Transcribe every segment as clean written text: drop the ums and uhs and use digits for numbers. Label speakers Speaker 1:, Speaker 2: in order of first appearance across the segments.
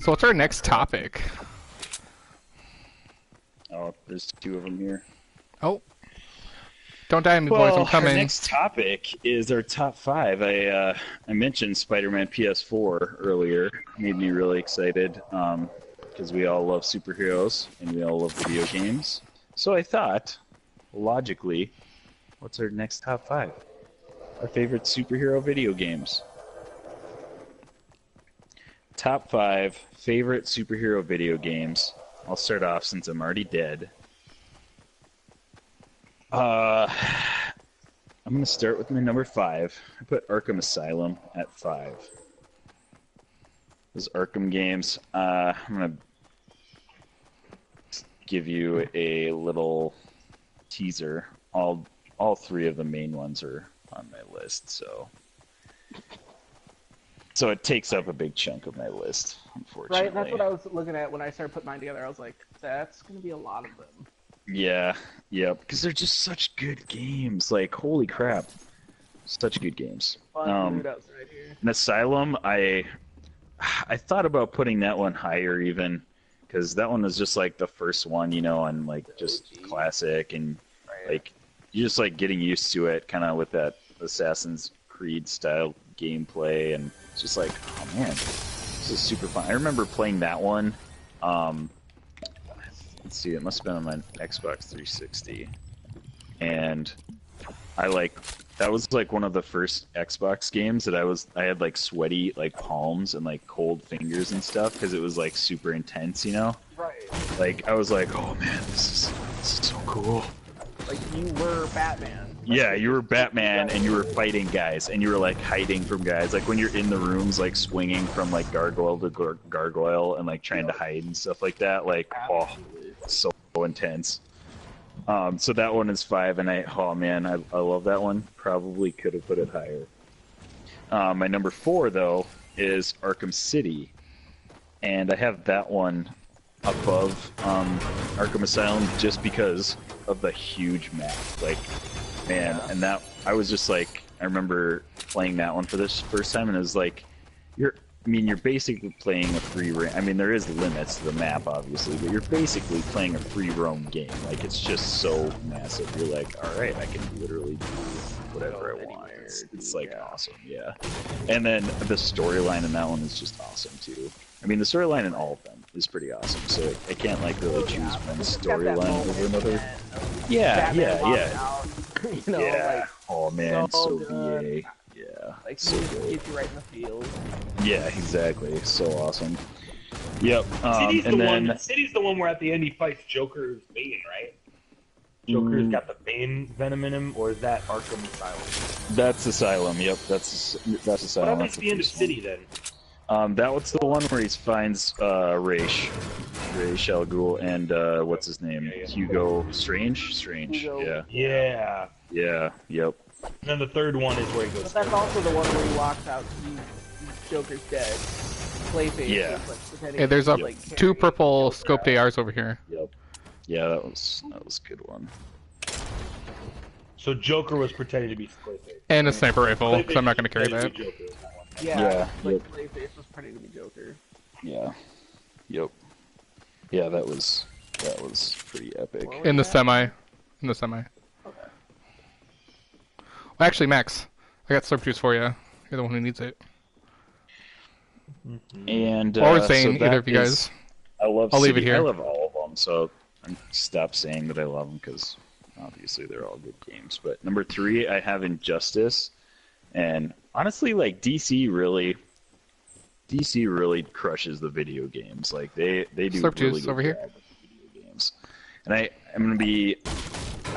Speaker 1: So what's our next topic?
Speaker 2: Oh, there's two of them here.
Speaker 1: Oh. Don't die on me, boys. I'm coming.
Speaker 2: Our next topic is our top 5. I mentioned Spider-Man PS4 earlier. Made me really excited because we all love superheroes and we all love video games. So I thought, logically, what's our next top 5? Our favorite superhero video games. Top 5 favorite superhero video games. I'll start off since I'm already dead. I'm going to start with my number 5. I put Arkham Asylum at 5. Those Arkham games, I'm going to give you a little teaser. All 3 of the main ones are on my list, so it takes up a big chunk of my list, unfortunately.
Speaker 3: Right, that's what I was looking at when I started putting mine together. I was like, that's going to be a lot of them.
Speaker 2: Yeah, because they're just such good games. Like, holy crap, such good games.
Speaker 3: Right
Speaker 2: in Asylum, I thought about putting that one higher even, because that one was just like the first one, you know, and like just classic, and like you're just like getting used to it, kind of with that Assassin's Creed style gameplay, and it's just like, oh man, this is super fun. I remember playing that one. Let's see, it must have been on my Xbox 360, and that was like one of the first Xbox games that I had like sweaty like palms and like cold fingers and stuff because it was like super intense, you know.
Speaker 3: Right.
Speaker 2: Like I was like, oh man, this is so cool.
Speaker 3: Like you were Batman.
Speaker 2: Yeah, you were Batman and you were fighting guys and you were like hiding from guys. Like when you're in the rooms, like swinging from like gargoyle to gargoyle and like trying to hide and stuff like that. Like, oh, so intense. So that one is 5, and oh man, I love that one. Probably could have put it higher. My number 4 though is Arkham City, and I have that one above Arkham Asylum just because of the huge map. Like, man, and that I was just like, I remember playing that one for this first time, and it was like, you're basically playing a free roam. I mean, there is limits to the map, obviously, but you're basically playing a free roam game. Like, it's just so massive. You're like, all right, I can literally do whatever I want. It's like awesome, yeah. And then the storyline in that one is just awesome too. I mean, the storyline in all of them is pretty awesome. So I can't like really choose one storyline over another. Yeah.
Speaker 3: You know,
Speaker 2: yeah.
Speaker 3: like,
Speaker 2: oh man, so
Speaker 3: good.
Speaker 2: VA. Yeah.
Speaker 3: Like,
Speaker 2: so good.
Speaker 3: Get you right in the field.
Speaker 2: Yeah, exactly. So awesome. Yep.
Speaker 4: City's the one where at the end he fights Joker's Bane, right? Joker's got the Bane venom in him, or is that Arkham Asylum?
Speaker 2: That's Asylum. Yep, that's Asylum.
Speaker 4: What happens at the end of City then?
Speaker 2: That was the one where he finds Ra's al Ghul, and what's his name? Hugo Strange.
Speaker 3: Hugo.
Speaker 2: Yeah. Yep.
Speaker 4: And then the third one is where he goes.
Speaker 3: But that's also the one where he walks out. Joker's dead. Clayface.
Speaker 2: Yeah.
Speaker 1: Yeah, there's
Speaker 3: like,
Speaker 1: 2 purple scoped ARs over here.
Speaker 2: Yep. Yeah, that was a good one.
Speaker 4: So Joker was pretending to be Clayface.
Speaker 1: And a sniper rifle, because I'm not going to carry that.
Speaker 3: Yeah. Clayface was pretending to be Joker.
Speaker 2: Yeah. Yep. Yeah, that was pretty epic.
Speaker 1: In the semi. Okay. Well, actually, Max, I got slurp juice for you. You're the one who needs it.
Speaker 2: And
Speaker 1: or Zane,
Speaker 2: so
Speaker 1: either of you guys.
Speaker 2: I'll
Speaker 1: leave it here.
Speaker 2: I love all of them, so I stop saying that I love them because obviously they're all good games. But number 3, I have Injustice, and honestly, like DC really crushes the video games. Like they do
Speaker 1: slurp
Speaker 2: really
Speaker 1: juice
Speaker 2: good
Speaker 1: over here.
Speaker 2: job with the video games. And I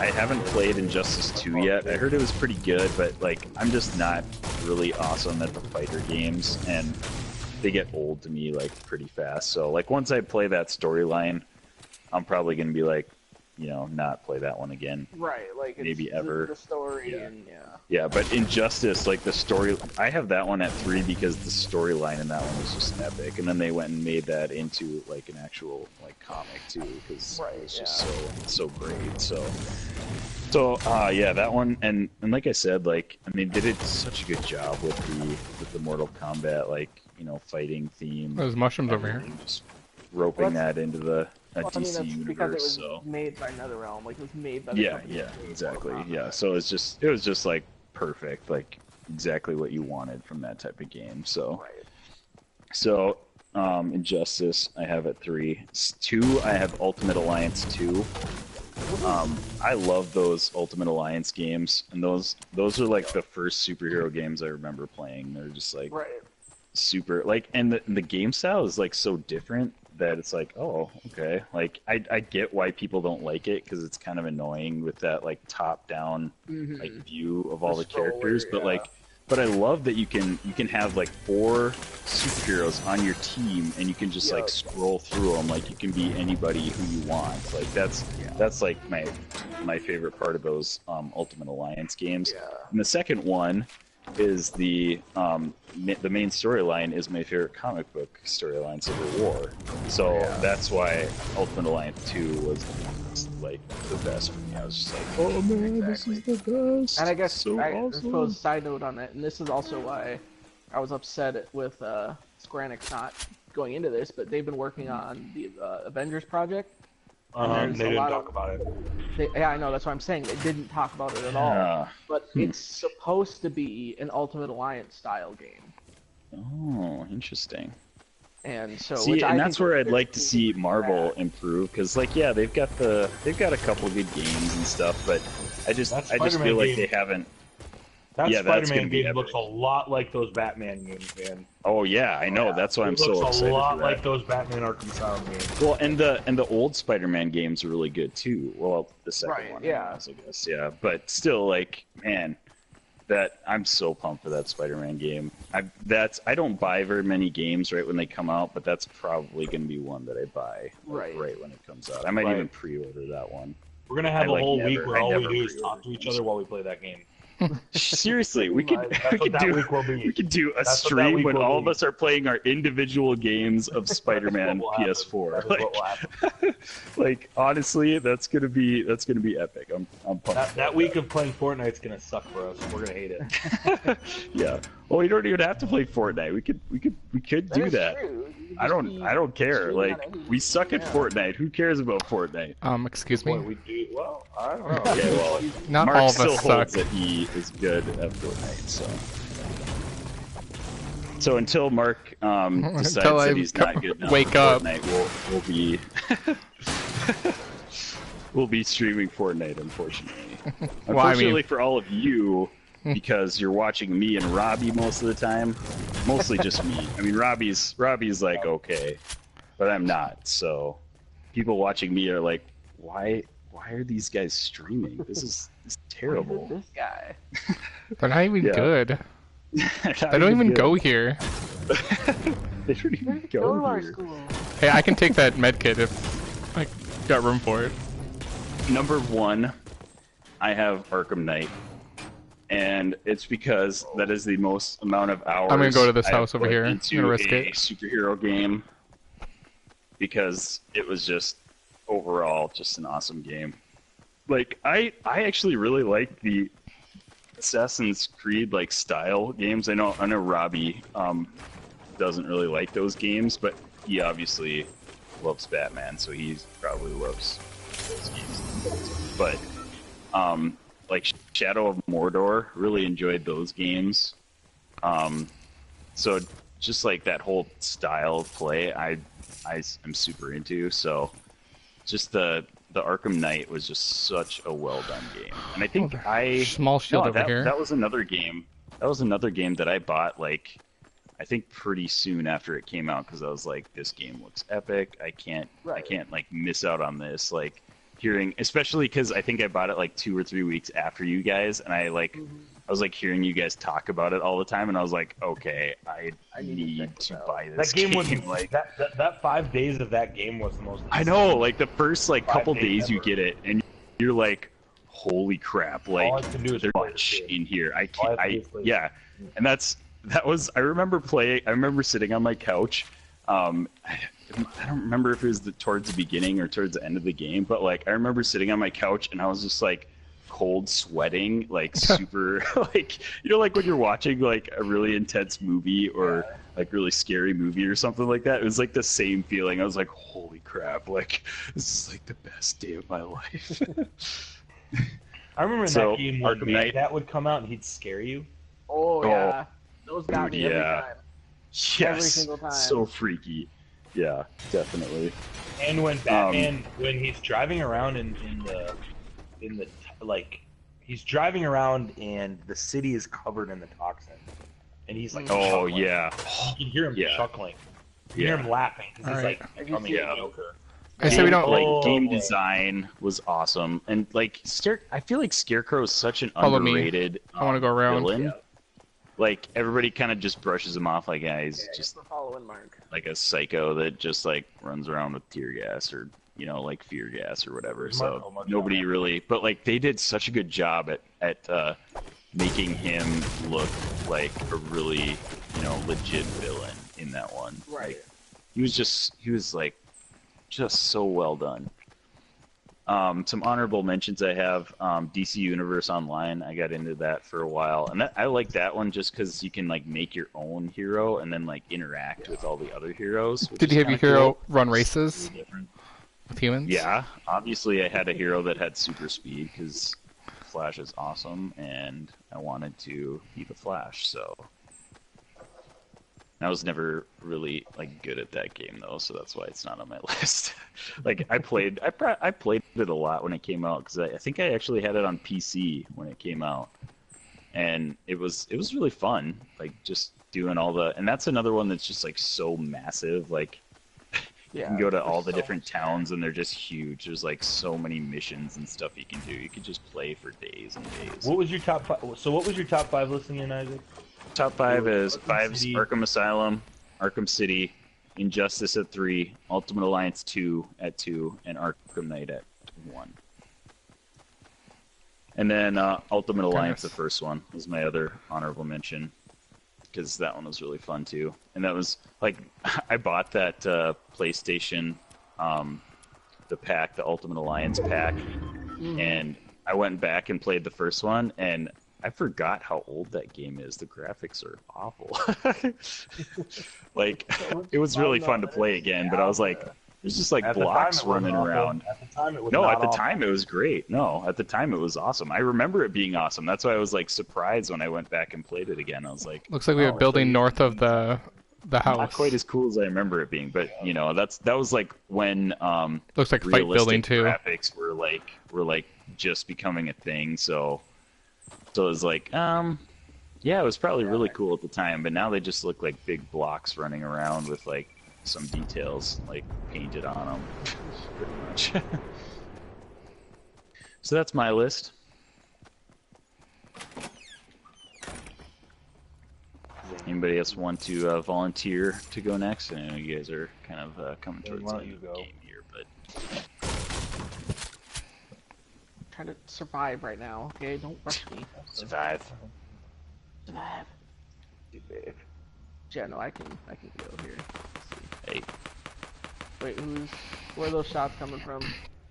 Speaker 2: haven't played Injustice 2 yet. I heard it was pretty good, but like I'm just not really awesome at the fighter games, and they get old to me like pretty fast. So like once I play that storyline, I'm probably gonna be like, you know, not play that one again.
Speaker 3: Right, like
Speaker 2: maybe
Speaker 3: it's
Speaker 2: ever.
Speaker 3: The story,
Speaker 2: Yeah.
Speaker 3: and
Speaker 2: Yeah, but Injustice, like the story, I have that one at 3 because the storyline in that one was just epic, and then they went and made that into like an actual like comic too, because it was just so great. So So yeah, that one, and like I said, like I mean, they did such a good job with the Mortal Kombat, like you know, fighting theme.
Speaker 1: There's mushrooms over here.
Speaker 2: Just roping that into the
Speaker 3: Well, I mean,
Speaker 2: DC
Speaker 3: that's because it
Speaker 2: universe.
Speaker 3: was
Speaker 2: So
Speaker 3: made by NetherRealm. Like, it was made by the
Speaker 2: yeah,
Speaker 3: company
Speaker 2: yeah,
Speaker 3: that made
Speaker 2: exactly.
Speaker 3: Mortal Kombat.
Speaker 2: Yeah, so it was just like perfect, like exactly what you wanted from that type of game. So
Speaker 3: Right.
Speaker 2: so Injustice, I have at 3. 2, I have Ultimate Alliance 2. I love those Ultimate Alliance games, and those are like the first superhero games I remember playing. They're just like
Speaker 3: Right.
Speaker 2: super like, and the game style is like so different that it's like, oh, okay. Like I get why people don't like it because it's kind of annoying with that like top down like view of all the characters, but like. But I love that you can have like 4 superheroes on your team, and you can just like scroll through them. Like you can be anybody who you want. Like that's like my favorite part of those Ultimate Alliance games.
Speaker 3: Yeah.
Speaker 2: And the second one is the main storyline is my favorite comic book storyline, Civil War. So that's why Ultimate Alliance 2 was like the best for me. I was just like, oh man, this is the best.
Speaker 3: And I guess
Speaker 2: so
Speaker 3: I
Speaker 2: awesome.
Speaker 3: suppose side note on it, and this is also why I was upset with Square Enix not going into this, but they've been working on the Avengers project.
Speaker 4: They
Speaker 3: there's a
Speaker 4: didn't
Speaker 3: lot
Speaker 4: talk about it.
Speaker 3: Yeah, I know, that's what I'm saying. They didn't talk about it at all.
Speaker 2: Yeah.
Speaker 3: But it's supposed to be an Ultimate Alliance style game.
Speaker 2: Oh, interesting.
Speaker 3: And so,
Speaker 2: See,
Speaker 3: which I
Speaker 2: and that's
Speaker 3: think
Speaker 2: where
Speaker 3: is
Speaker 2: I'd like to see
Speaker 3: pretty
Speaker 2: Marvel
Speaker 3: rad.
Speaker 2: improve, because like, yeah, they've got a couple good games and stuff, but I just
Speaker 4: That
Speaker 2: feel
Speaker 4: Spider-Man
Speaker 2: like
Speaker 4: game-
Speaker 2: they haven't.
Speaker 4: That
Speaker 2: Yeah, that's
Speaker 4: Spider-Man
Speaker 2: gonna be
Speaker 4: game looks
Speaker 2: epic.
Speaker 4: a lot like those Batman games, man.
Speaker 2: Oh yeah, I know. That's why I'm so
Speaker 4: It
Speaker 2: excited
Speaker 4: looks a lot
Speaker 2: for that.
Speaker 4: like those Batman Arkham Asylum games.
Speaker 2: Well, and the old Spider-Man games are really good too. Well, the second
Speaker 3: Right,
Speaker 2: one,
Speaker 3: yeah.
Speaker 2: I guess, yeah. But still, like, man, that I'm so pumped for that Spider-Man game. I don't buy very many games right when they come out, but that's probably going to be one that I buy
Speaker 3: Right.
Speaker 2: when it comes out. I might
Speaker 4: Right.
Speaker 2: even pre-order that one.
Speaker 4: We're gonna have
Speaker 2: I,
Speaker 4: a
Speaker 2: like,
Speaker 4: whole
Speaker 2: never-
Speaker 4: week where
Speaker 2: I
Speaker 4: all we
Speaker 2: never
Speaker 4: do is
Speaker 2: pre-order
Speaker 4: talk to each
Speaker 2: games.
Speaker 4: other while we play that game.
Speaker 2: Seriously, we could
Speaker 4: That's what that week will be.
Speaker 2: we could do a
Speaker 4: That's what that
Speaker 2: stream
Speaker 4: week
Speaker 2: when
Speaker 4: will
Speaker 2: all of
Speaker 4: be.
Speaker 2: us are playing our individual games of Spider-Man
Speaker 4: What will happen.
Speaker 2: PS4.
Speaker 4: That is
Speaker 2: Like,
Speaker 4: what will happen.
Speaker 2: like honestly, that's gonna be epic. I'm pumped.
Speaker 4: That week of playing Fortnite's gonna suck for us. We're gonna hate it.
Speaker 2: Yeah. Well, you don't even have to play Fortnite. We could do
Speaker 3: is
Speaker 2: that.
Speaker 3: true. You can
Speaker 2: I
Speaker 3: just
Speaker 2: don't
Speaker 3: be
Speaker 2: care.
Speaker 3: streaming
Speaker 2: Like
Speaker 3: on any-
Speaker 2: we suck at
Speaker 3: yeah.
Speaker 2: Fortnite. Who cares about Fortnite?
Speaker 1: Excuse
Speaker 4: Boy,
Speaker 1: me.
Speaker 4: we do well. I don't know.
Speaker 2: Okay, well,
Speaker 1: Not
Speaker 2: Mark
Speaker 1: all of
Speaker 2: still
Speaker 1: us
Speaker 2: holds
Speaker 1: suck.
Speaker 2: that he is good at Fortnite. So until Mark decides
Speaker 1: Until I
Speaker 2: that he's not good enough
Speaker 1: wake
Speaker 2: for
Speaker 1: up.
Speaker 2: Fortnite, we'll be we'll be streaming Fortnite, unfortunately.
Speaker 1: Well, I
Speaker 2: Unfortunately
Speaker 1: mean,
Speaker 2: for all of you, because you're watching me and Robbie most of the time. Mostly just me. I mean, Robbie's like okay, but I'm not. So people watching me are like, why are these guys streaming? This is terrible.
Speaker 3: This guy.
Speaker 1: they're not even
Speaker 2: Yeah.
Speaker 1: good.
Speaker 2: They're
Speaker 1: They don't even go here.
Speaker 2: They don't even
Speaker 3: Go to
Speaker 2: go
Speaker 3: our
Speaker 2: here.
Speaker 3: school.
Speaker 1: Hey, I can take that med kit if I got room for it.
Speaker 2: Number 1, I have Arkham Knight, and it's because that is the most amount of hours.
Speaker 1: I'm gonna go to this
Speaker 2: I have
Speaker 1: house over
Speaker 2: put
Speaker 1: here. I'm
Speaker 2: into
Speaker 1: gonna risk
Speaker 2: a
Speaker 1: it.
Speaker 2: superhero game because it was just overall just an awesome game. Like I actually really like the Assassin's Creed like style games. I know Robbie doesn't really like those games, but he obviously loves Batman, so he probably loves those games. But like Shadow of Mordor, really enjoyed those games. So just like that whole style of play, I'm super into. So just the Arkham Knight was just such a well done game, and I think
Speaker 1: Small shield over
Speaker 2: that,
Speaker 1: here.
Speaker 2: that was another game. That was another game that I bought like I think pretty soon after it came out because I was like, this game looks epic. I can't like miss out on this. Like hearing, especially because I think I bought it like 2 or 3 weeks after you guys, and I was like hearing you guys talk about it all the time, and I was like, okay, I need to buy this
Speaker 4: That game was
Speaker 2: like
Speaker 4: that 5 days of that game was the most.
Speaker 2: I know, like the first like
Speaker 4: 5
Speaker 2: couple
Speaker 4: days
Speaker 2: days you
Speaker 4: ever.
Speaker 2: get it, and you're like, holy crap!
Speaker 4: All I
Speaker 2: Like
Speaker 4: can do is
Speaker 2: there's
Speaker 4: play
Speaker 2: much
Speaker 4: this game.
Speaker 2: in here. I
Speaker 4: All I
Speaker 2: can't.
Speaker 4: have to do is play this
Speaker 2: Yeah, and that was. I remember sitting on my couch. I don't remember if it was towards the beginning or towards the end of the game, but like I remember sitting on my couch and I was just like, cold sweating, like super, like, you know, like when you're watching like a really intense movie or like really scary movie or something like that. It was like the same feeling. I was like, holy crap, like this is like the best day of my life.
Speaker 4: I remember in
Speaker 2: So,
Speaker 4: that game when
Speaker 2: Arkham Knight-
Speaker 4: that would come out and he'd scare you.
Speaker 3: Oh yeah, those got
Speaker 2: dude,
Speaker 3: me every
Speaker 2: yeah.
Speaker 3: time.
Speaker 2: Yes,
Speaker 3: single time.
Speaker 2: so freaky. Yeah, definitely.
Speaker 4: And when Batman, when he's driving around in the like, he's driving around and the city is covered in the toxin, and he's like,
Speaker 2: Oh
Speaker 4: chuckling.
Speaker 2: yeah,
Speaker 4: You can hear him
Speaker 2: Yeah.
Speaker 4: chuckling. You hear him laughing because he's
Speaker 1: Alright.
Speaker 4: like becoming
Speaker 2: Yeah.
Speaker 4: a Joker.
Speaker 1: I say we don't.
Speaker 2: like game
Speaker 4: boy.
Speaker 2: design was awesome, and like I feel like Scarecrow is such an
Speaker 1: Follow me.
Speaker 2: underrated.
Speaker 1: I wanna go around.
Speaker 2: Villain.
Speaker 4: Yeah.
Speaker 2: Like everybody kind of just brushes him off like, yeah, he's just
Speaker 3: We're following Mark.
Speaker 2: like a psycho that just like runs around with tear gas or like fear gas or whatever. So nobody really, but like they did such a good job at making him look like a really legit villain in that one.
Speaker 3: Right.
Speaker 2: Like, he was like just so well done. Some honorable mentions I have, DC Universe Online. I got into that for a while, and I like that one just because you can like make your own hero and then like interact with all the other heroes. which
Speaker 1: Did
Speaker 2: is
Speaker 1: you have your
Speaker 2: kinda
Speaker 1: hero
Speaker 2: cool.
Speaker 1: run races
Speaker 2: Really different.
Speaker 1: with humans?
Speaker 2: Yeah, obviously I had a hero that had super speed because Flash is awesome, and I wanted to be the Flash. So I was never really like good at that game though, so that's why it's not on my list. Like I played it a lot when it came out because I think I actually had it on PC when it came out, and it was really fun. Like just doing all the, and that's another one that's just like so massive. Like you can go to all the different towns and they're just huge. There's like so many missions and stuff you can do. You could just play for days and days.
Speaker 4: What was your top five? So what was your top five listing in, Isaac?
Speaker 2: Top five is
Speaker 4: Arkham City.
Speaker 2: Arkham Asylum, Arkham City, Injustice at 3, Ultimate Alliance 2 at 2, and Arkham Knight at 1. And then Ultimate Alliance, the first one, was my other honorable mention because that one was really fun too. And that was like I bought that PlayStation, the pack, the Ultimate Alliance pack, and I went back and played the first one, and I forgot how old that game is. The graphics are awful. Like, it was really fun to play again, but I was like, there's just like
Speaker 4: At the time,
Speaker 2: blocks
Speaker 4: it wasn't
Speaker 2: running
Speaker 4: awful.
Speaker 2: around.
Speaker 4: At the time, it was
Speaker 2: No,
Speaker 4: not
Speaker 2: at the
Speaker 4: awful.
Speaker 2: time it was great. No, at the time it was awesome. I remember it being awesome. That's why I was like surprised when I went back and played it again. I was like,
Speaker 1: Looks like we have a building north of the house.
Speaker 2: not quite as cool as I remember it being, but that was like when
Speaker 1: Looks like fight building
Speaker 2: realistic
Speaker 1: too.
Speaker 2: graphics were like just becoming a thing. So it was like, yeah, it was probably really cool at the time, but now they just look like big blocks running around with like some details like painted on them. Pretty much. So that's my list. Anybody else want to volunteer to go next? I know you guys are kind of coming towards
Speaker 4: why
Speaker 2: the
Speaker 4: don't
Speaker 2: end
Speaker 4: you
Speaker 2: of the
Speaker 4: go?
Speaker 2: game here, but
Speaker 3: Trying to survive right now. Okay, don't rush me.
Speaker 2: survive.
Speaker 3: Survive. Yeah, no, I can go here. Let's see.
Speaker 2: Hey,
Speaker 3: Wait, where are those shots coming from?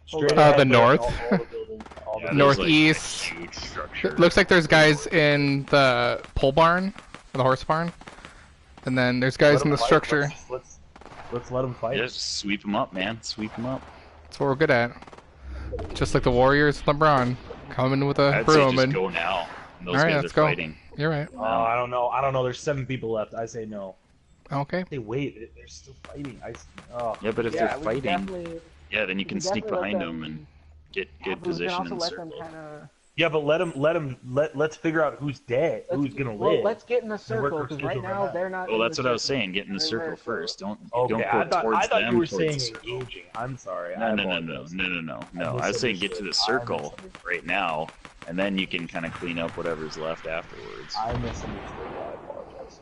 Speaker 4: Straight
Speaker 1: The
Speaker 4: ahead,
Speaker 1: north.
Speaker 4: all the buildings, all the
Speaker 2: yeah,
Speaker 4: buildings.
Speaker 2: there's, like,
Speaker 1: Northeast.
Speaker 2: a huge structure.
Speaker 1: Looks like there's guys in the pole barn, or the horse barn, and then there's guys
Speaker 4: Let
Speaker 1: in
Speaker 4: 'em
Speaker 1: the
Speaker 4: fight.
Speaker 1: structure.
Speaker 4: Let's let them fight.
Speaker 2: Just sweep them up, man. Sweep them up.
Speaker 1: That's what we're good at. Just like the Warriors, LeBron coming with a
Speaker 2: I'd say
Speaker 1: broom
Speaker 2: just
Speaker 1: and.
Speaker 2: go now. Those
Speaker 1: All right,
Speaker 2: guys
Speaker 1: let's
Speaker 2: are
Speaker 1: go.
Speaker 2: fighting.
Speaker 1: You're right.
Speaker 4: Oh, I don't know. There's 7 people left. I say no.
Speaker 1: Okay.
Speaker 4: They wait. They're still fighting. Oh.
Speaker 2: Yeah, but if
Speaker 3: Yeah,
Speaker 2: they're
Speaker 3: we
Speaker 2: fighting,
Speaker 3: definitely-
Speaker 2: yeah, then you can
Speaker 3: we
Speaker 2: sneak
Speaker 3: definitely let
Speaker 2: behind them and get
Speaker 3: Yeah,
Speaker 2: good
Speaker 3: but we can
Speaker 2: position
Speaker 3: also
Speaker 2: in the
Speaker 3: let them
Speaker 2: circle.
Speaker 3: kinda...
Speaker 4: Yeah, but let's figure out who's dead, who's gonna live.
Speaker 3: Let's get in the
Speaker 4: work
Speaker 3: circle
Speaker 4: our
Speaker 3: because right
Speaker 4: schedule
Speaker 3: now
Speaker 4: right
Speaker 3: they're not.
Speaker 2: Well,
Speaker 3: in
Speaker 2: that's
Speaker 3: the
Speaker 2: what I was
Speaker 3: circle.
Speaker 2: saying. Get in the
Speaker 3: They're
Speaker 2: circle
Speaker 3: very
Speaker 2: first. Don't
Speaker 4: Okay,
Speaker 2: go
Speaker 4: I
Speaker 2: towards
Speaker 4: thought
Speaker 2: them.
Speaker 4: you were
Speaker 2: towards the
Speaker 4: saying
Speaker 2: circle.
Speaker 4: engaging. I'm sorry.
Speaker 2: No,
Speaker 4: I
Speaker 2: no,
Speaker 4: apologize.
Speaker 2: no. I was saying get to the circle right now, and then you can kind of clean up whatever's left afterwards.
Speaker 4: I misunderstood. I apologize.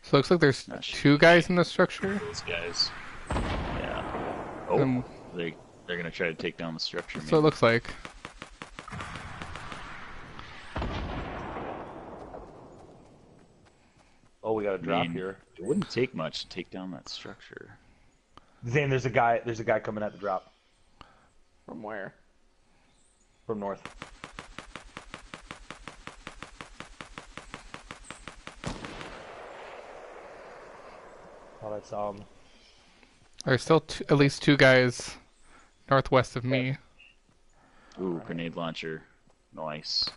Speaker 1: So it looks like there's
Speaker 2: That should
Speaker 1: 2 guys in the structure.
Speaker 2: Those guys. Yeah. Oh,
Speaker 1: Um,
Speaker 2: they're gonna try to take down the structure.
Speaker 1: So it looks like.
Speaker 4: Oh, we got a drop
Speaker 2: mean,
Speaker 4: here.
Speaker 2: It wouldn't take much to take down that structure.
Speaker 4: Zane, there's a guy coming at the drop.
Speaker 3: From where?
Speaker 4: From north. Thought I saw him.
Speaker 1: There's still at least 2 guys northwest of me.
Speaker 2: Ooh, grenade launcher. Nice.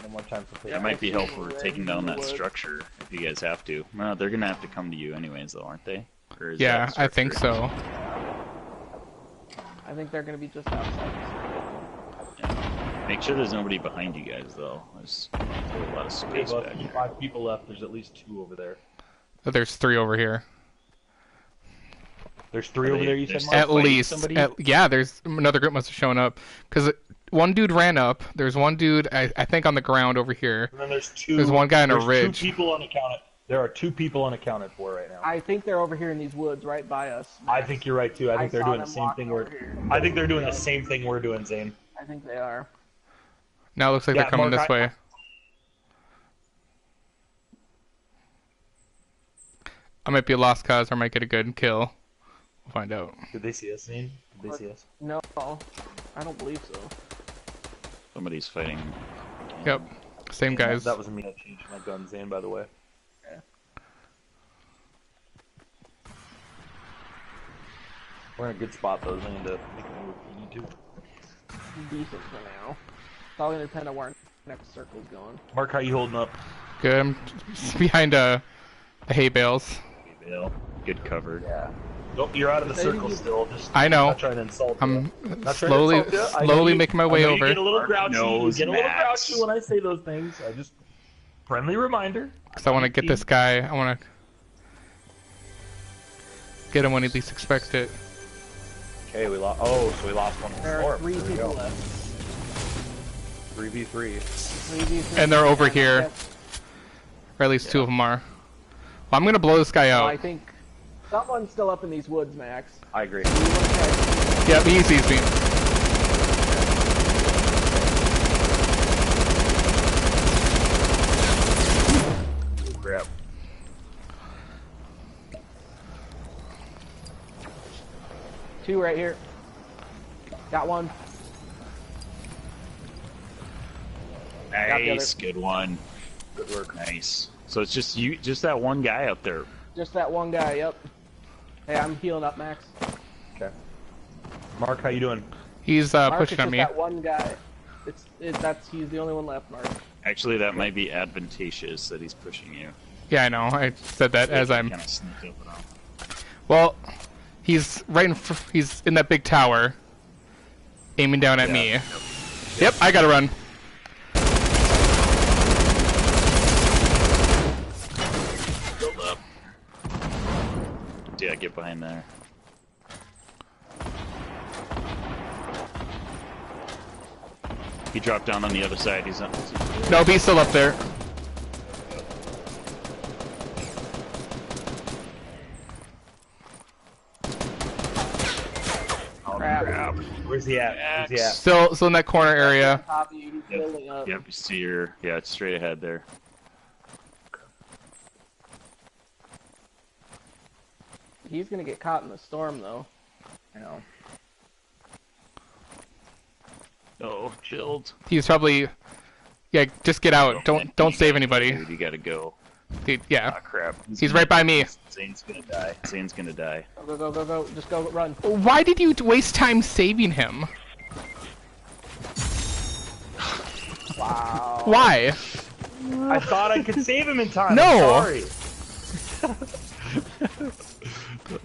Speaker 4: One more time for
Speaker 2: That might be helpful for taking down that structure if you guys have to. No, they're gonna have to come to you anyways, though, aren't they? Or is
Speaker 1: Yeah,
Speaker 2: that
Speaker 1: I think
Speaker 2: structure-
Speaker 1: so.
Speaker 3: I think they're gonna be just outside.
Speaker 2: Yeah. Make sure there's nobody behind you guys, though. There's a lot of space
Speaker 4: Well,
Speaker 2: back
Speaker 4: there's
Speaker 2: here.
Speaker 4: 5 people left. There's at least 2 over there.
Speaker 1: There's 3 over here.
Speaker 4: There's 3
Speaker 2: Are
Speaker 4: over
Speaker 2: they-
Speaker 4: there. You
Speaker 2: they're
Speaker 4: said,
Speaker 2: still
Speaker 4: Mark?
Speaker 1: At
Speaker 2: fighting
Speaker 1: least.
Speaker 2: somebody?
Speaker 1: Yeah, there's another group must have shown up. Because one dude ran up. There's one dude, I think, on the ground over here.
Speaker 4: And then there's 2.
Speaker 1: There's one guy on a
Speaker 4: there's
Speaker 1: ridge.
Speaker 4: 2 people unaccounted. There are 2 people unaccounted for right now.
Speaker 3: I think they're over here in these woods right by us.
Speaker 4: I think you're right too. I think they're
Speaker 3: saw
Speaker 4: doing the
Speaker 3: them
Speaker 4: same
Speaker 3: walk
Speaker 4: thing
Speaker 3: over
Speaker 4: we're.
Speaker 3: here.
Speaker 4: I think they're doing the same thing we're doing, Zane.
Speaker 3: I think they are.
Speaker 1: Now it looks like
Speaker 4: Yeah,
Speaker 1: they're coming
Speaker 4: Mark,
Speaker 1: this way. I might be a lost cause or I might get a good kill. We'll find out.
Speaker 4: Did they see us, Zane? Did they see us?
Speaker 3: No, I don't believe so.
Speaker 2: Somebody's fighting.
Speaker 1: Yep. Same guys.
Speaker 4: That was me. I changed my gun, Zane. By the way.
Speaker 3: Yeah.
Speaker 4: We're in a good spot though, Zane, to make a move if we need to.
Speaker 3: Decent for now. It's all gonna depend on where our next circle's going.
Speaker 4: Mark, how you holding up?
Speaker 1: Good. I'm just behind the hay bales.
Speaker 2: Bill. Good cover.
Speaker 3: Yeah.
Speaker 4: Nope, you're out of the circle still. Just
Speaker 1: I know.
Speaker 4: not trying to insult you.
Speaker 1: I'm
Speaker 4: Not trying to
Speaker 1: slowly,
Speaker 4: insult you. I know
Speaker 1: slowly
Speaker 4: you-
Speaker 1: making my
Speaker 4: I
Speaker 1: way
Speaker 4: know You
Speaker 1: over.
Speaker 4: get a little
Speaker 2: Mark
Speaker 4: grouchy. You
Speaker 2: knows
Speaker 4: get a little
Speaker 2: Max.
Speaker 4: grouchy when I say those things. I just friendly reminder.
Speaker 1: Because I want to get this guy. I want to get him when he least expects it.
Speaker 4: Okay, we lost. Oh, so we lost one.
Speaker 3: There
Speaker 4: more.
Speaker 3: are 3
Speaker 4: There we
Speaker 3: people
Speaker 4: go.
Speaker 3: left.
Speaker 4: 3v3.
Speaker 3: 3v3.
Speaker 1: And they're over here.
Speaker 3: Yes.
Speaker 1: Or at least 2 of them are. Well, I'm going to blow this guy
Speaker 3: Well, I
Speaker 1: out.
Speaker 3: think someone's still up in these woods, Max.
Speaker 4: I agree.
Speaker 3: You wanna try-
Speaker 1: Yep, he sees me.
Speaker 2: Crap.
Speaker 3: Two right here. Got one. the
Speaker 2: Nice.
Speaker 3: other.
Speaker 2: Good one. Good work. Nice. So it's just you, just that one guy up there.
Speaker 3: Just that one guy, yep. Hey, I'm healing up, Max.
Speaker 4: Okay. Mark, how you doing?
Speaker 1: He's
Speaker 3: Mark, it's
Speaker 1: pushing
Speaker 3: just
Speaker 1: on me.
Speaker 3: that one guy. He's the only one left, Mark.
Speaker 2: Actually, that might be advantageous that he's pushing you.
Speaker 1: Yeah, I know. I said that as I'm.
Speaker 2: Kind of sneak up on him.
Speaker 1: Well, he's right in. He's in that big tower, aiming down at
Speaker 2: Yeah.
Speaker 1: me. Yep, I gotta run.
Speaker 2: Build up. Yeah, get behind there. He dropped down on the other side. He's on.
Speaker 1: No, he's still up there.
Speaker 3: Crap.
Speaker 4: Where's he at? Where's he at?
Speaker 1: Still in that corner area.
Speaker 3: Top of you, he's
Speaker 2: Yep.
Speaker 3: building up.
Speaker 2: Yep, you see your. Yeah, it's straight ahead there.
Speaker 3: He's gonna get caught in the storm, though. You know.
Speaker 2: Oh, chilled.
Speaker 1: He's probably. Yeah, just get out. Don't save anybody.
Speaker 2: Dude, you gotta go.
Speaker 1: Dude, yeah,
Speaker 2: Ah, crap.
Speaker 1: he's right by me.
Speaker 2: Zane's gonna die. Zane's gonna die.
Speaker 3: Go, go, go, go, go. Just go, run.
Speaker 1: Why did you waste time saving him?
Speaker 3: Wow.
Speaker 1: Why?
Speaker 4: I thought I could save him in time.
Speaker 1: No.
Speaker 4: I'm sorry.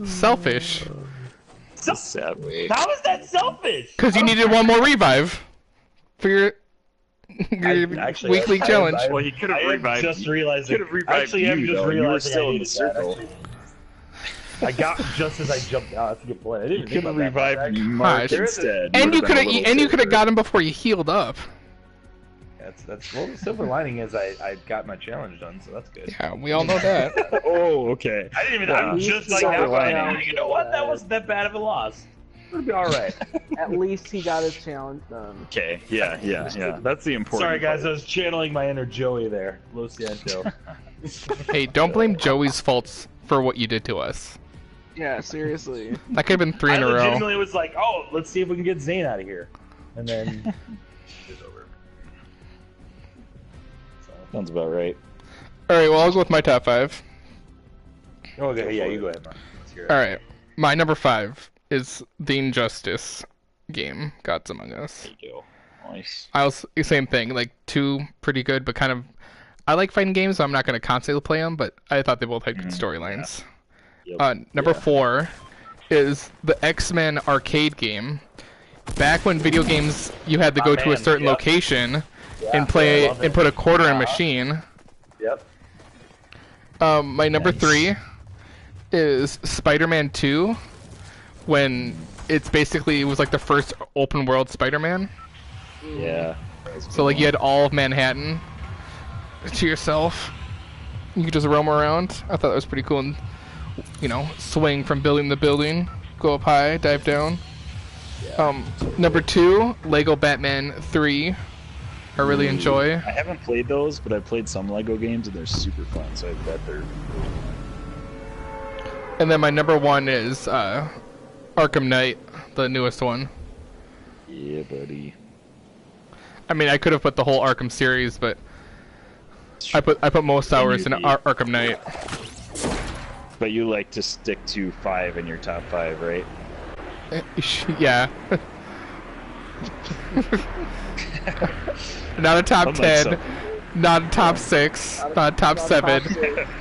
Speaker 1: Selfish.
Speaker 2: Sad way.
Speaker 4: How is that selfish?
Speaker 1: Because you needed one more revive for your
Speaker 4: Actually,
Speaker 1: weekly
Speaker 4: I-
Speaker 1: challenge.
Speaker 2: Well, he could
Speaker 4: I
Speaker 2: have
Speaker 4: am
Speaker 2: revived.
Speaker 4: just realizing.
Speaker 2: Could have revived
Speaker 4: Actually, I'm
Speaker 2: you,
Speaker 4: just
Speaker 2: though. You were
Speaker 4: realizing
Speaker 2: still
Speaker 4: I
Speaker 2: in the
Speaker 4: needed
Speaker 2: circle.
Speaker 4: that. I got just as I jumped out. That's a good point. I didn't
Speaker 2: Could
Speaker 4: think
Speaker 2: have
Speaker 4: about that.
Speaker 2: revived
Speaker 1: Gosh.
Speaker 2: Mark instead.
Speaker 1: And you
Speaker 2: Would've
Speaker 1: could
Speaker 2: been
Speaker 1: have
Speaker 2: a little safer.
Speaker 1: got him before you healed up.
Speaker 4: That's well. The silver lining is I got my challenge done, so that's good.
Speaker 1: Yeah, we all know that.
Speaker 2: Oh, okay.
Speaker 4: I didn't even.
Speaker 2: Yeah.
Speaker 4: I'm just like
Speaker 3: Silver
Speaker 4: that.
Speaker 3: lining.
Speaker 4: You know what? That wasn't that bad of a loss. It'll be all right.
Speaker 3: At least he got his challenge done.
Speaker 2: Okay. Yeah. That's the important.
Speaker 4: Sorry, guys. I
Speaker 2: part.
Speaker 4: was channeling my inner Joey there. Lo siento.
Speaker 1: Hey, don't blame Joey's faults for what you did to us.
Speaker 3: Yeah, seriously.
Speaker 1: That could have been 3 in
Speaker 4: I
Speaker 1: a row.
Speaker 4: legitimately was like, oh, let's see if we can get Zane out of here. And then It's over. So.
Speaker 2: Sounds about right.
Speaker 1: All right, well I'll go with my top 5.
Speaker 4: Okay, yeah, you go ahead, man. Let's hear it.
Speaker 1: All right, my number 5 is the Injustice game, Gods Among Us.
Speaker 2: There you go. Nice.
Speaker 1: I was same thing, like 2 pretty good, but kind of. I like fighting games, so I'm not going to constantly play them, but I thought they both had good storylines.
Speaker 2: Yep.
Speaker 1: Number 4 is the X-Men arcade game. Back when video games, you had to go to a certain location and play and put a quarter in a machine.
Speaker 4: Yep.
Speaker 1: My number 3 is Spider-Man 2, when it was like the first open world Spider-Man.
Speaker 2: Yeah.
Speaker 1: So like you had all of Manhattan to yourself. You could just roam around. I thought that was pretty cool. And, swing from building to building, go up high, dive down. Number 2, Lego Batman 3. I really enjoy.
Speaker 2: I haven't played those, but I've played some Lego games and they're super fun. So I bet they're.
Speaker 1: And then my number 1 is Arkham Knight, the newest one.
Speaker 2: Yeah, buddy.
Speaker 1: I mean, I could have put the whole Arkham series, but I put most hours in Arkham Knight.
Speaker 2: But you like to stick to 5 in your top 5, right?
Speaker 1: Yeah. Not a top 10, not a top 6, not a top 7,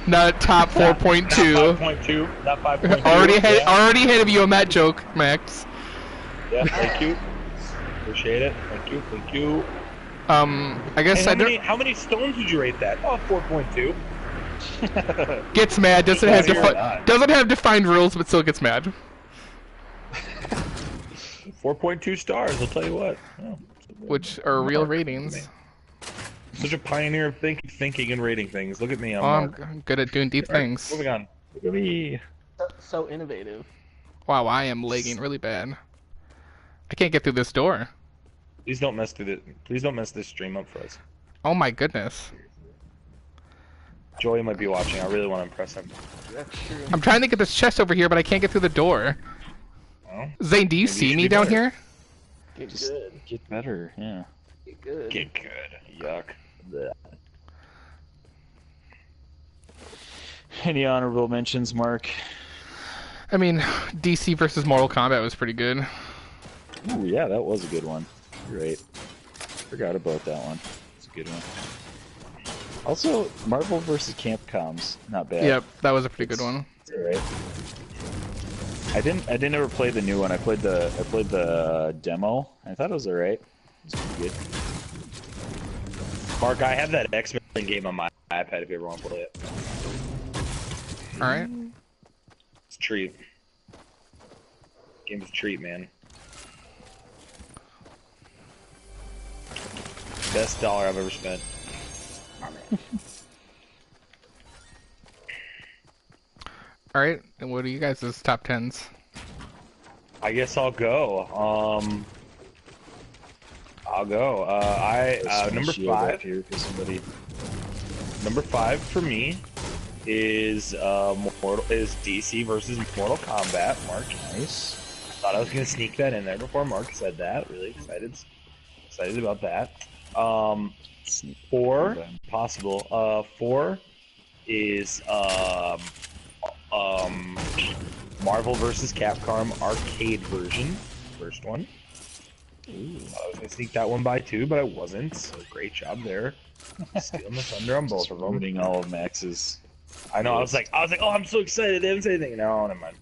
Speaker 1: not a top 4.2.
Speaker 4: 5.2, not 5.2.
Speaker 1: Already ahead of you on that joke, Max.
Speaker 4: Yeah, thank you. Appreciate it. Thank you.
Speaker 1: I guess
Speaker 4: Hey, how many stones would you rate that? Oh, 4.2.
Speaker 1: Gets mad, doesn't have defined rules, but still gets mad.
Speaker 4: 4.2 stars, I'll tell you what. Oh,
Speaker 1: Which are real ratings.
Speaker 4: Such a pioneer of thinking and rating things. Look at me,
Speaker 1: I'm good at doing deep things.
Speaker 4: Moving on.
Speaker 2: Look at me.
Speaker 3: So innovative.
Speaker 1: Wow, I am lagging really bad. I can't get through this door.
Speaker 4: Please don't mess this stream up for us.
Speaker 1: Oh my goodness.
Speaker 4: Joey might be watching. I really want to impress him.
Speaker 3: That's true.
Speaker 1: I'm trying to get this chest over here, but I can't get through the door.
Speaker 4: Well,
Speaker 1: Zane, do you see me down here?
Speaker 3: Get
Speaker 2: Just
Speaker 3: good.
Speaker 2: get better, yeah.
Speaker 3: Get good.
Speaker 4: get good. Yuck.
Speaker 2: Blech. Any honorable mentions, Mark?
Speaker 1: I mean, DC versus Mortal Kombat was pretty good.
Speaker 2: Ooh, yeah, that was a good one. You're right. Forgot about that one. It's a good one. Also, Marvel versus Capcom's not bad.
Speaker 1: Yep, that was a pretty good one.
Speaker 2: It's alright. I didn't ever play the new one. I played the demo. I thought it was alright. It was pretty good.
Speaker 4: Mark, I have that X-Men game on my iPad if you ever want to play it.
Speaker 1: Alright.
Speaker 4: It's a treat. Game's a treat, man. Best dollar I've ever spent.
Speaker 1: Alright, and what are you guys' top 10s?
Speaker 4: I guess I'll go. I'll go. Number 5.
Speaker 2: Here for somebody.
Speaker 4: Number 5 for me is DC versus Mortal Kombat. Mark,
Speaker 2: Nice.
Speaker 4: thought I was gonna sneak that in there before Mark said that. Really excited about that. 4 possible. 4 is Marvel vs. Capcom arcade version, first one. Ooh. I was gonna sneak that one by too, but I wasn't. So great job there, stealing the thunder on both of them.
Speaker 2: Ruining all of Max's.
Speaker 4: I know. I was like, oh, I'm so excited. They haven't said anything. No, never mind.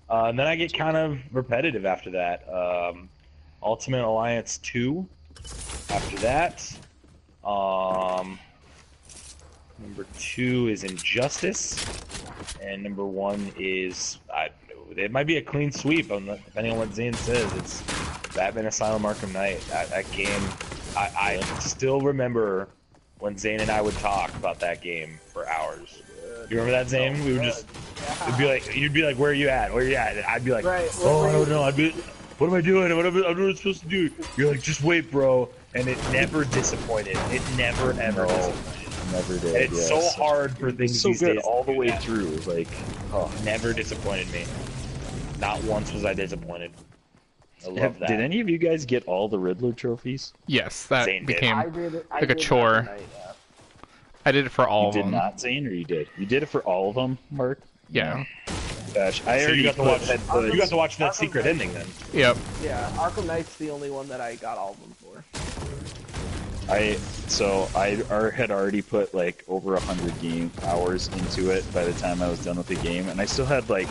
Speaker 4: And then I get kind of repetitive after that. Ultimate Alliance 2. After that, number 2 is Injustice, and number 1 is it might be a clean sweep, depending on what Zane says. It's Batman Asylum: Arkham Knight. That game, I still remember when Zane and I would talk about that game for hours. You remember that, Zane? We would just, you'd be like, "Where are you at? Where are you at?" And I'd be like,
Speaker 3: Right,
Speaker 4: "Oh, I don't know. What am I doing? What am I supposed to do?" You're like, "Just wait, bro." And it never disappointed. It never ever disappointed.
Speaker 2: Never did.
Speaker 4: And it's so hard for things
Speaker 2: so
Speaker 4: these
Speaker 2: good
Speaker 4: days
Speaker 2: all
Speaker 4: to
Speaker 2: the
Speaker 4: do
Speaker 2: way
Speaker 4: that.
Speaker 2: through. Like,
Speaker 4: Never disappointed me. Not once was I disappointed. I love that.
Speaker 2: Did any of you guys get all the Riddler trophies?
Speaker 1: Yes, that
Speaker 4: Zane did.
Speaker 1: became.
Speaker 3: I did it. I
Speaker 1: Like a
Speaker 3: did it
Speaker 1: chore.
Speaker 3: every night, yeah.
Speaker 1: I did it for all
Speaker 2: You
Speaker 1: of
Speaker 2: did
Speaker 1: them.
Speaker 2: not, Zane, or you did? You did it for all of them, Mark?
Speaker 1: Yeah.
Speaker 2: Gosh, I
Speaker 4: So
Speaker 2: already
Speaker 4: you got to
Speaker 2: put-
Speaker 4: watch that.
Speaker 2: put-
Speaker 4: You got to watch that
Speaker 3: Arkham
Speaker 4: secret
Speaker 3: Knight.
Speaker 4: ending then.
Speaker 1: Yep.
Speaker 3: Yeah, Arkham Knight's the only one that I got all of them for.
Speaker 2: I had already put like over 100 game hours into it by the time I was done with the game, and I still had like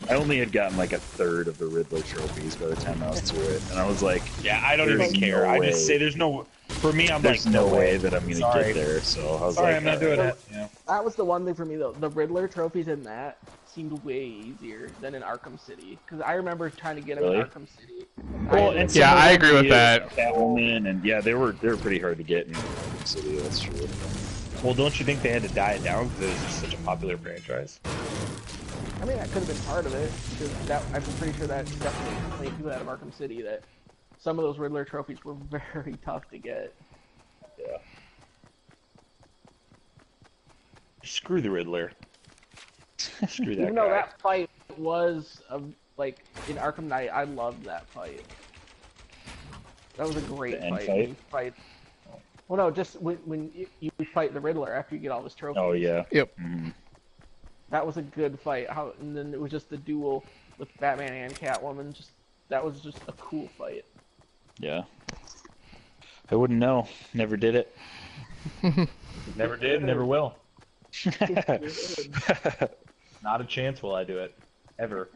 Speaker 2: I only had gotten like a third of the Riddler trophies by the time I was through it, and I was like,
Speaker 4: Yeah, I don't
Speaker 2: There's
Speaker 4: even care.
Speaker 2: no
Speaker 4: I
Speaker 2: way.
Speaker 4: just say there's no. For me, I'm
Speaker 2: "There's
Speaker 4: like,
Speaker 2: no way that I'm gonna
Speaker 4: Sorry.
Speaker 2: get there." So I was
Speaker 4: Sorry,
Speaker 2: like,
Speaker 4: I'm not
Speaker 2: "All
Speaker 4: doing
Speaker 2: right."
Speaker 4: it. Yeah.
Speaker 3: That was the one thing for me though. The Riddler trophies in that seemed way easier than in Arkham City. Because I remember trying to get them
Speaker 2: Really?
Speaker 3: in Arkham City.
Speaker 2: Well,
Speaker 3: I
Speaker 2: and
Speaker 1: Yeah,
Speaker 2: some of
Speaker 1: I
Speaker 2: them
Speaker 1: agree with
Speaker 2: is
Speaker 1: that.
Speaker 2: Catwoman, and yeah, they were pretty hard to get in Arkham City. That's true.
Speaker 4: Well, don't you think they had to die it down because it was just such a popular franchise?
Speaker 3: I mean, that could have been part of it. Because that I'm pretty sure that's definitely a complaint people out of Arkham City that some of those Riddler trophies were very tough to get.
Speaker 2: Yeah.
Speaker 4: Screw the Riddler. Screw that
Speaker 3: Even though
Speaker 4: guy.
Speaker 3: that fight was like in Arkham Knight, I loved that fight. That was a great
Speaker 2: The end
Speaker 3: fight.
Speaker 2: fight?
Speaker 3: When you fight. Well, no, just when you fight the Riddler after you get all his trophies.
Speaker 2: Oh yeah.
Speaker 1: Yep.
Speaker 2: Mhm.
Speaker 3: That was a good fight. And then it was just the duel with Batman and Catwoman. That was just a cool fight.
Speaker 2: Yeah. I wouldn't know. Never did it.
Speaker 4: Never did, never will. Not a chance will I do it. Ever.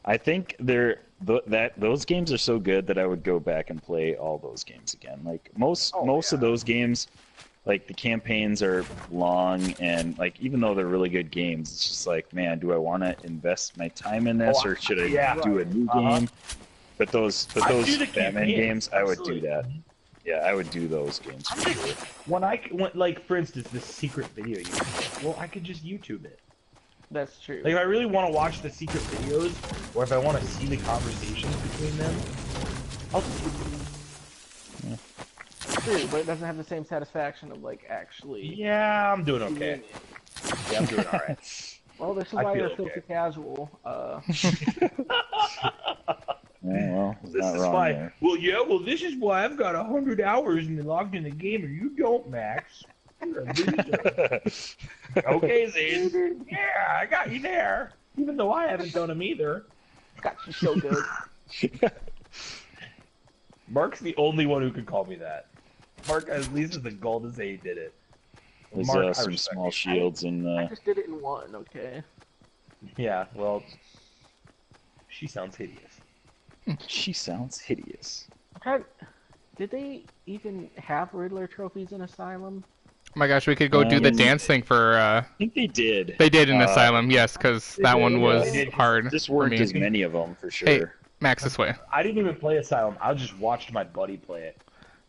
Speaker 2: I think those games are so good that I would go back and play all those games again. Like most of those games, like the campaigns are long and like even though they're really good games, it's just like, man, do I want to invest my time in this or should I do a new game? But those
Speaker 4: I'd do the
Speaker 2: Batman
Speaker 4: campaigns,
Speaker 2: games, I would
Speaker 4: absolutely.
Speaker 2: do that. Yeah, I would do those games. For sure.
Speaker 4: When like for instance, this secret video you made, well, I could just YouTube it.
Speaker 3: That's true.
Speaker 4: Like if I really want to watch the secret videos, or if I want to see the conversations between them, I'll
Speaker 3: True, but it doesn't have the same satisfaction of like actually.
Speaker 4: Yeah, I'm doing okay.
Speaker 3: doing it.
Speaker 4: Yeah, I'm doing alright.
Speaker 3: Well, this is
Speaker 4: I
Speaker 3: why
Speaker 4: feel
Speaker 3: you're filthy
Speaker 4: okay.
Speaker 3: casual.
Speaker 2: Yeah, well,
Speaker 4: This
Speaker 2: not
Speaker 4: is
Speaker 2: wrong
Speaker 4: why.
Speaker 2: there.
Speaker 4: Well, yeah. Well, this is why I've got 100 hours and logged in the game, and you don't, Max. You're a loser. Okay, Zane. Yeah, I got you there. Even though I haven't done them either.
Speaker 3: got you so good.
Speaker 4: Mark's the only one who can call me that. Mark at least is the goal to say he did it.
Speaker 2: There's
Speaker 4: Mark, I
Speaker 2: some
Speaker 4: respect
Speaker 2: small
Speaker 4: you.
Speaker 2: shields in
Speaker 3: I just did it in one, okay?
Speaker 4: Yeah, well, she sounds hideous.
Speaker 2: She sounds hideous.
Speaker 3: Did they even have Riddler trophies in Asylum?
Speaker 1: Oh my gosh, we could go do the dance thing for.
Speaker 2: I think they did.
Speaker 1: They did in Asylum, yes, because that one
Speaker 3: did,
Speaker 1: was
Speaker 4: they did.
Speaker 1: hard
Speaker 2: Just
Speaker 1: for
Speaker 2: weren't
Speaker 1: me.
Speaker 2: as many of them for sure.
Speaker 1: Hey, Max, this way.
Speaker 4: I didn't even play Asylum. I just watched my buddy play it.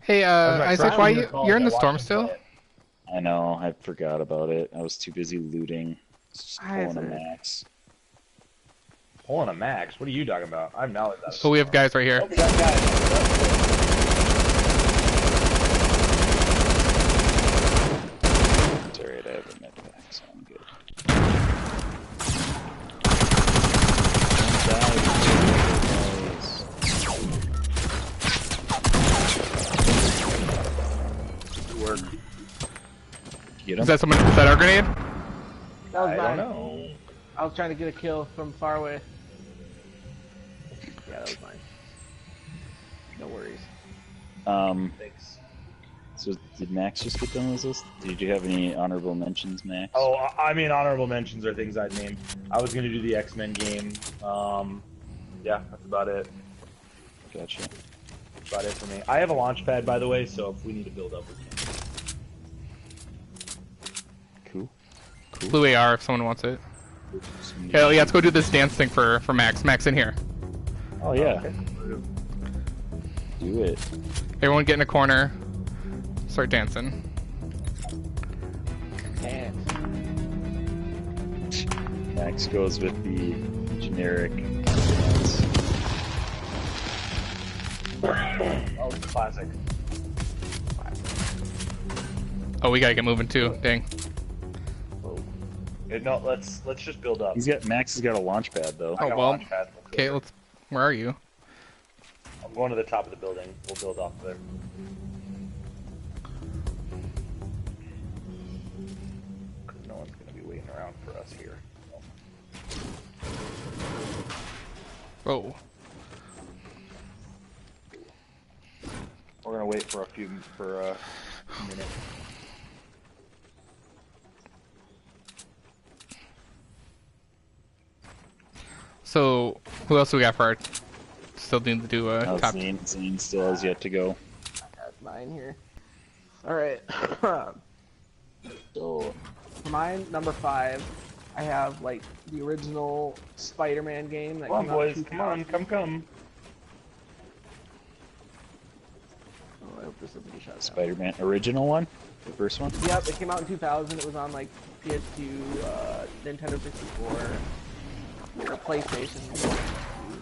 Speaker 1: Hey, Isaac, why you're in the storm still?
Speaker 2: I know. I forgot about it. I was too busy looting. Just pulling a
Speaker 3: Isaac.
Speaker 2: max.
Speaker 4: Pulling a max? What are you talking about? I'm now.
Speaker 1: So we have guys right here.
Speaker 4: Oh, we got guys.
Speaker 2: It's alright. I have a med pack, so I'm good. Good work. Get him?
Speaker 1: Is that our grenade?
Speaker 3: That was
Speaker 4: I
Speaker 3: mine.
Speaker 4: don't know.
Speaker 3: I was trying to get a kill from far away. Yeah, that was mine. No worries.
Speaker 4: Thanks.
Speaker 2: So did Max just get done with this? Did you have any honorable mentions, Max?
Speaker 4: Oh, I mean, honorable mentions are things I'd name. I was gonna do the X-Men game. Yeah, that's about it.
Speaker 2: Gotcha.
Speaker 4: That's about it for me. I have a launch pad, by the way, so if we need to build up, we can.
Speaker 2: Cool.
Speaker 1: Blue AR if someone wants it. Hell yeah, let's go do this dance thing for Max. Max, in here.
Speaker 2: Oh yeah.
Speaker 4: Okay.
Speaker 2: Do it.
Speaker 1: Everyone get in a corner. Start dancing.
Speaker 3: And
Speaker 2: Max goes with the generic dance.
Speaker 4: Oh, it's classic.
Speaker 1: Oh, we gotta get moving too. Dang.
Speaker 4: No, let's just build up.
Speaker 2: Max has got a launch pad though.
Speaker 1: Oh,
Speaker 4: I got a
Speaker 1: well,
Speaker 4: launch pad.
Speaker 1: Okay, let's Where are you?
Speaker 4: I'm going to the top of the building. We'll build off there. No one's going to be waiting around for us here.
Speaker 1: Oh.
Speaker 4: We're going to wait for a minute.
Speaker 1: So, who else we got for our... Still need to do a
Speaker 2: Oh,
Speaker 1: top...
Speaker 2: Zane still has yet to go.
Speaker 3: I have mine here. Alright. So, for mine, number 5, I have, like, the original Spider-Man game that
Speaker 4: Come on,
Speaker 3: came out
Speaker 4: boys.
Speaker 3: in
Speaker 4: Come on.
Speaker 3: 2000.
Speaker 4: Come.
Speaker 3: Oh, I hope this doesn't get shut down.
Speaker 2: Spider-Man original one, the first one.
Speaker 3: Yep, it came out in 2000. It was on, like, PS2, Nintendo 64, or PlayStation.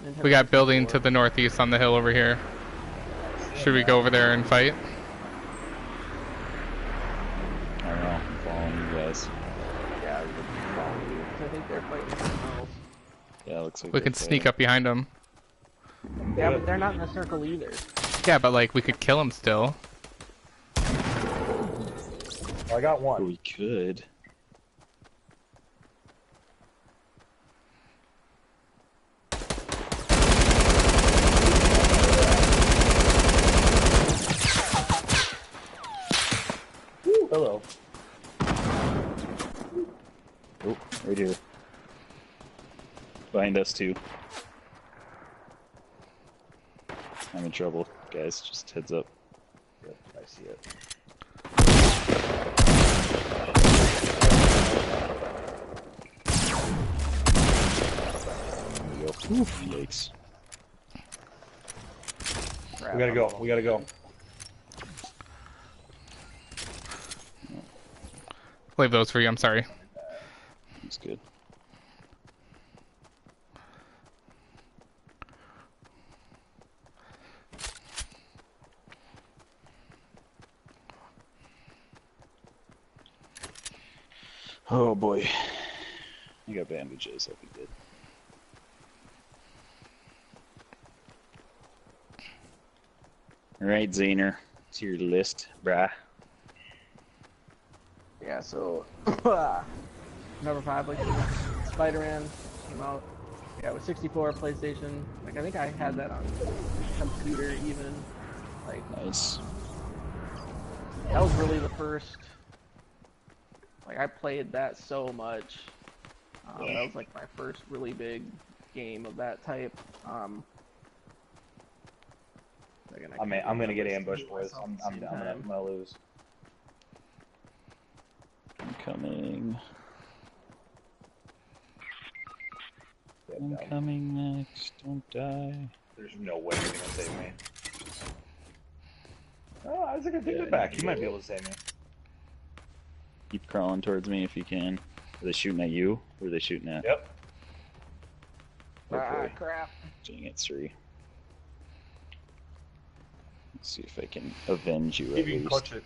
Speaker 3: Nintendo
Speaker 1: We got building
Speaker 3: 64.
Speaker 1: to the northeast on the hill over here. Should we go over there and fight?
Speaker 2: I don't know. I'm following you guys.
Speaker 3: Yeah, we could follow you, 'cause I think they're fighting something else.
Speaker 2: Yeah, it looks like
Speaker 1: We
Speaker 2: they're
Speaker 1: can sneak
Speaker 2: fighting.
Speaker 1: up behind them.
Speaker 3: Yeah, but they're not in a circle either.
Speaker 1: Yeah, but like, we could kill them still.
Speaker 4: Well, I got one.
Speaker 2: We could.
Speaker 4: Hello.
Speaker 2: Oh, right here. Behind us too. I'm in trouble, guys. Just heads up.
Speaker 4: Yep, I see it.
Speaker 2: There we go. Oof, yikes.
Speaker 3: Crap,
Speaker 4: We gotta go. We gotta go.
Speaker 1: Leave those for you, I'm sorry.
Speaker 2: That's good. Oh boy. You got bandages, that'd be good. Alright, Zaner. It's your list, brah.
Speaker 3: Yeah, so number 5, like Spider-Man came out. Yeah, it was 64 PlayStation. Like I think I had that on computer even. Like
Speaker 2: Nice.
Speaker 3: that was really the first. Like I played that so much. That was like my first really big game of that type. Second, I
Speaker 4: I'm
Speaker 3: can't
Speaker 4: gonna
Speaker 3: remember
Speaker 4: get
Speaker 3: this
Speaker 4: ambushed,
Speaker 3: game
Speaker 4: boys.
Speaker 3: myself
Speaker 4: I'm
Speaker 3: at the same time.
Speaker 4: gonna lose.
Speaker 2: I'm coming. I'm
Speaker 4: Yep,
Speaker 2: coming next. Don't die.
Speaker 4: There's no way you're gonna save me. Oh, Isaac, I take
Speaker 2: Yeah,
Speaker 4: it back.
Speaker 2: you
Speaker 4: You might
Speaker 2: will.
Speaker 4: be able to save me.
Speaker 2: Keep crawling towards me if you can. Are they shooting at you? Or are they shooting at?
Speaker 4: Yep.
Speaker 3: Ah,
Speaker 2: Okay.
Speaker 3: crap.
Speaker 2: Dang it, 3. Let's see if I can avenge you
Speaker 4: See
Speaker 2: at
Speaker 4: if you can
Speaker 2: least.
Speaker 4: clutch it.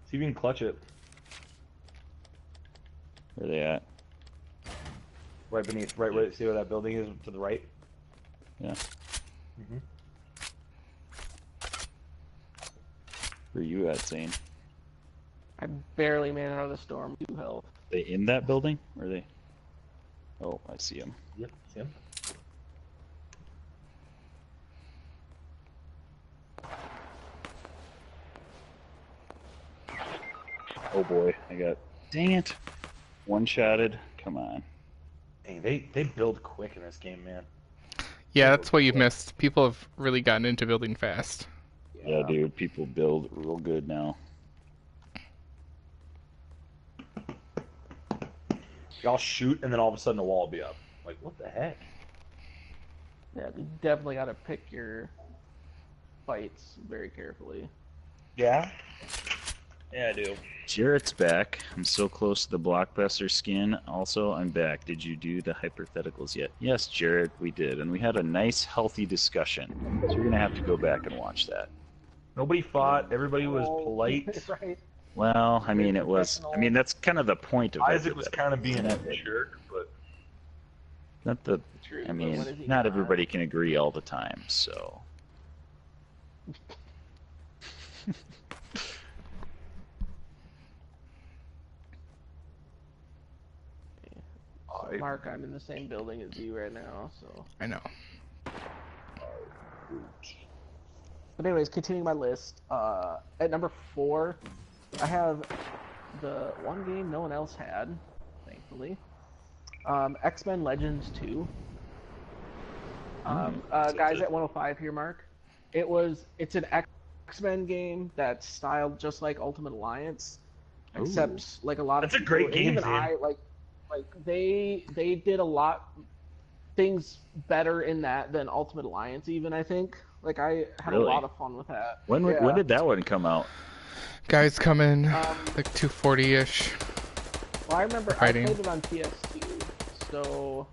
Speaker 4: See if you can clutch it.
Speaker 2: Where are they at?
Speaker 4: Right beneath. Right. See where that building is to the right?
Speaker 2: Yeah.
Speaker 4: Mm-hmm.
Speaker 2: Where are you at, Zane?
Speaker 3: I barely made it out of the storm. 2 health.
Speaker 2: They in that building? Or are they? Oh, I see them.
Speaker 4: Yep. See him?
Speaker 2: Oh boy, I got. Dang it! One-shotted. Come on.
Speaker 4: Dang, they build quick in this game, man.
Speaker 1: Yeah, that's what you've missed. People have really gotten into building fast.
Speaker 2: Yeah, dude. People build real good now.
Speaker 4: Y'all shoot, and then all of a sudden the wall will be up. Like, what the heck?
Speaker 3: Yeah, you definitely got to pick your fights very carefully.
Speaker 4: Yeah? Yeah, I do.
Speaker 2: Jarrett's back. I'm so close to the blockbuster skin. Also, I'm back. Did you do the hypotheticals yet? Yes, Jarrett, we did. And we had a nice, healthy discussion. So you're going to have to go back and watch that.
Speaker 4: Nobody fought. Everybody was polite.
Speaker 3: Right.
Speaker 2: Well, I mean, it was. I mean, that's kind of the point of
Speaker 4: Isaac
Speaker 2: it.
Speaker 4: was kind of being a jerk, but
Speaker 2: Not the.
Speaker 3: True,
Speaker 2: I
Speaker 3: but
Speaker 2: mean,
Speaker 3: what is he
Speaker 2: not
Speaker 3: got?
Speaker 2: everybody can agree all the time. So.
Speaker 3: Mark, I'm in the same building as you right now, so.
Speaker 1: I know.
Speaker 3: But anyways, continuing my list. At number 4, I have the one game no one else had, thankfully. X-Men Legends 2. Guys at 105 here, Mark. It's an X-Men game that's styled just like Ultimate Alliance, except like a lot of
Speaker 4: That's a great
Speaker 3: people, and
Speaker 4: game,
Speaker 3: even
Speaker 4: Zane.
Speaker 3: I they did a lot things better in that than Ultimate Alliance even, I think. Like I had a
Speaker 2: Really?
Speaker 3: lot of fun with that.
Speaker 2: When did that one come out?
Speaker 1: Guys coming like 240-ish.
Speaker 3: Well, I remember
Speaker 1: Fighting.
Speaker 3: I played it on PS2, so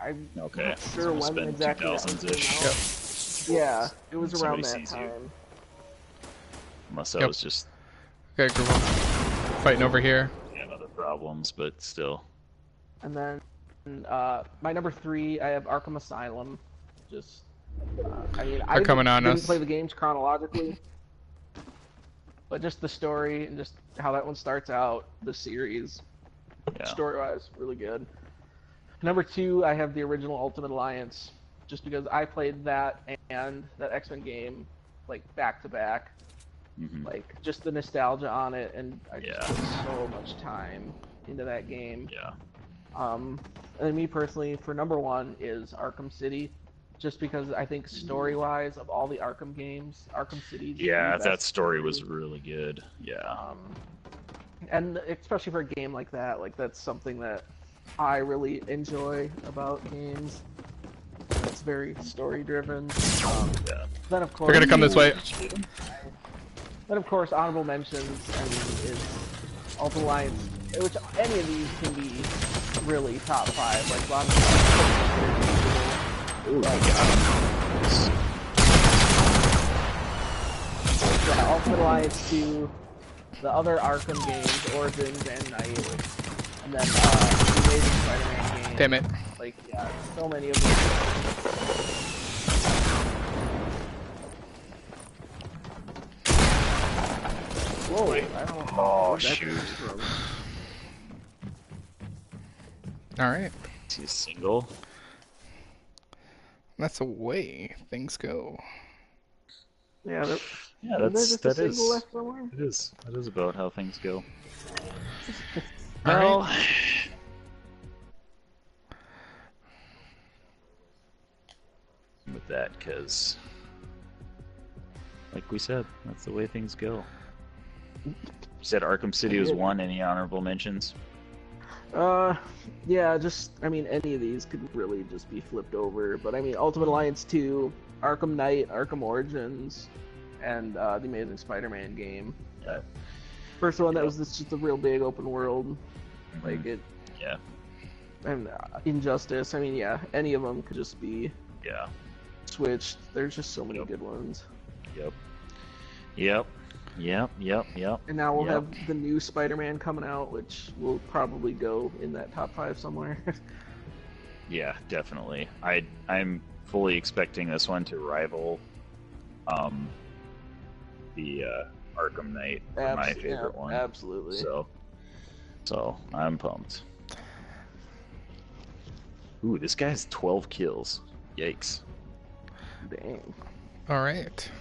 Speaker 3: I'm
Speaker 2: Okay.
Speaker 3: not
Speaker 2: So
Speaker 3: sure
Speaker 2: it's
Speaker 3: when
Speaker 2: been
Speaker 3: exactly that one
Speaker 2: 2000s-ish.
Speaker 3: came out. Yeah, it was
Speaker 2: When
Speaker 3: around
Speaker 2: somebody
Speaker 3: that
Speaker 2: sees you.
Speaker 3: time.
Speaker 2: Unless that
Speaker 1: Yep.
Speaker 2: was just
Speaker 1: Got a group fighting over here.
Speaker 2: other problems, but still.
Speaker 3: And then my number 3, I have Arkham Asylum. Just, I mean, I
Speaker 1: coming on
Speaker 3: didn't
Speaker 1: us.
Speaker 3: play the games chronologically, but just the story and just how that one starts out, the series,
Speaker 2: Yeah.
Speaker 3: story-wise, really good. Number 2, I have the original Ultimate Alliance, just because I played that and that X-Men game like back to back.
Speaker 2: Mhm.
Speaker 3: Like just the nostalgia on it, and I just
Speaker 2: Yeah.
Speaker 3: put so much time into that game.
Speaker 2: Yeah.
Speaker 3: And then me personally, for number 1 is Arkham City, just because I think story-wise of all the Arkham games, Arkham City.
Speaker 2: Yeah, that story was really good. Yeah.
Speaker 3: And especially for a game like that, like that's something that I really enjoy about games. It's very story-driven.
Speaker 2: Yeah.
Speaker 3: Then of course,
Speaker 1: They're gonna come this way.
Speaker 3: Then of course, honorable mentions is Ultimate Alliance, which any of these can be really top 5. Like a lot of
Speaker 2: Ooh,
Speaker 3: yeah, Ultimate Alliance 2, the other Arkham games, Origins and Night, and then the Amazing Spider-Man game.
Speaker 1: Damn it.
Speaker 3: Like, yeah, so many of them. Whoa, I don't know.
Speaker 2: Oh,
Speaker 3: where'd that
Speaker 2: shoot.
Speaker 3: come from.
Speaker 1: Alright.
Speaker 2: He's single.
Speaker 1: That's the way things go.
Speaker 3: Yeah,
Speaker 2: Yeah,
Speaker 3: is there
Speaker 2: that's
Speaker 3: just a
Speaker 2: that
Speaker 3: single
Speaker 2: is
Speaker 3: left somewhere?
Speaker 2: it is that is about how things go.
Speaker 1: Alright.
Speaker 2: Well, with that, because like we said, that's the way things go. You said Arkham City was 1. Any honorable mentions?
Speaker 3: Yeah, just, I mean, any of these could really just be flipped over, but I mean, Ultimate Alliance 2, Arkham Knight, Arkham Origins, and the Amazing Spider-Man game.
Speaker 2: Yeah.
Speaker 3: First one that was just a real big open world, like it,
Speaker 2: Yeah.
Speaker 3: and Injustice. I mean, yeah, any of them could just be
Speaker 2: Yeah.
Speaker 3: switched. There's just so many
Speaker 2: Yep.
Speaker 3: good ones.
Speaker 2: Yep. Yep. Yep. Yep. Yep.
Speaker 3: And now we'll
Speaker 2: Yep.
Speaker 3: have the new Spider-Man coming out, which will probably go in that top 5 somewhere.
Speaker 2: Yeah, definitely. I'm fully expecting this one to rival the Arkham Knight for my favorite one.
Speaker 3: Absolutely.
Speaker 2: So I'm pumped. Ooh, this guy has 12 kills. Yikes.
Speaker 3: Dang.
Speaker 1: Alright.